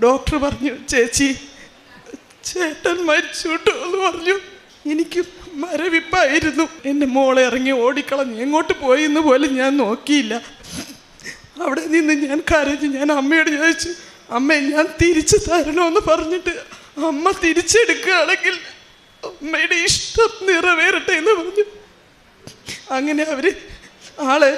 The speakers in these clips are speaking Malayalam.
ഡോക്ടർ പറഞ്ഞു, ചേച്ചി ചേട്ടൻ മരിച്ചു കേട്ടോ എന്ന് പറഞ്ഞു. എനിക്ക് മരവിപ്പായിരുന്നു. എൻ്റെ മോളെ ഇറങ്ങി ഓടിക്കളഞ്ഞു. എങ്ങോട്ട് പോയി എന്ന് പോലും ഞാൻ നോക്കിയില്ല. അവിടെ നിന്ന് ഞാൻ കരഞ്ഞു. ഞാൻ അമ്മയോട് ചോദിച്ചു, അമ്മ ഞാൻ തിരിച്ചു തരണമെന്ന് പറഞ്ഞിട്ട് അമ്മ തിരിച്ചെടുക്കുകയാണെങ്കിൽ അമ്മയുടെ ഇഷ്ടം നിറവേറട്ടെ എന്ന് പറഞ്ഞു. അങ്ങനെ അവര് ആളെ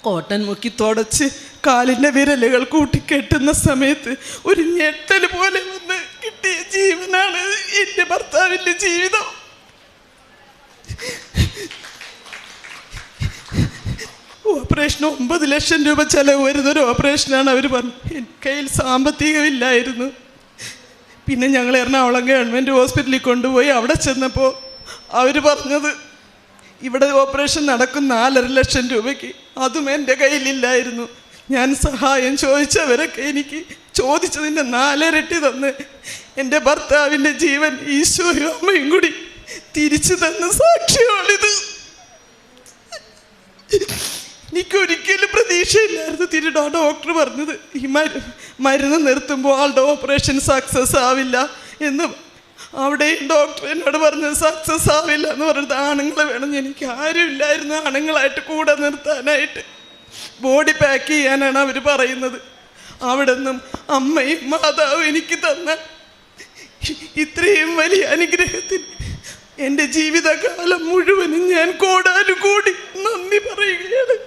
കോട്ടൻ മുക്കി തുടച്ച് കാലിൻ്റെ വിരലുകൾ കൂട്ടിക്കെട്ടുന്ന സമയത്ത് ഒരു ഞെട്ടൽ പോലെ വന്ന് കിട്ടിയ ജീവനാണ് എൻ്റെ ഭർത്താവിൻ്റെ ജീവിതം. ഓപ്പറേഷൻ 9 ലക്ഷം രൂപ ചെലവ് വരുന്നൊരു ഓപ്പറേഷനാണ് അവർ പറഞ്ഞത്. എൻ്റെ കയ്യിൽ സാമ്പത്തികമില്ലായിരുന്നു. പിന്നെ ഞങ്ങൾ എറണാകുളം ഗവൺമെൻറ് ഹോസ്പിറ്റലിൽ കൊണ്ടുപോയി. അവിടെ ചെന്നപ്പോൾ അവർ പറഞ്ഞത് ഇവിടെ ഓപ്പറേഷൻ നടക്കും 4.5 ലക്ഷം രൂപയ്ക്ക്. അതും എൻ്റെ കയ്യിലില്ലായിരുന്നു. ഞാൻ സഹായം ചോദിച്ചവരൊക്കെ എനിക്ക് ചോദിച്ചതിൻ്റെ 4 ഇരട്ടി തന്ന് എൻ്റെ ഭർത്താവിൻ്റെ ജീവൻ ഈശോയും അമ്മയും കൂടി തിരിച്ചു തന്ന സാക്ഷ്യമാണിത്. എനിക്കൊരിക്കലും പ്രതീക്ഷയില്ലായിരുന്നു. ഡോക്ടർ പറഞ്ഞത് ഈ മരുന്ന് നിർത്തുമ്പോൾ ആളുടെ ഓപ്പറേഷൻ സക്സസ് ആവില്ല എന്ന്. അവിടെയും ഡോക്ടർ എന്നോട് പറഞ്ഞത് സക്സസ് ആവില്ല എന്ന് പറഞ്ഞത് ആണുങ്ങളെ വേണം. എനിക്ക് ആരും ഇല്ലായിരുന്നു ആണുങ്ങളായിട്ട് കൂടെ നിർത്താനായിട്ട്. ബോഡി പാക്ക് ചെയ്യാനാണ് അവർ പറയുന്നത്. അവിടെ നിന്നും അമ്മയും മാതാവും എനിക്ക് തന്ന ഇത്രയും വലിയ അനുഗ്രഹത്തിന് എൻ്റെ ജീവിതകാലം മുഴുവനും ഞാൻ കോടാനുകൂടി നന്ദി പറയുകയാണ്.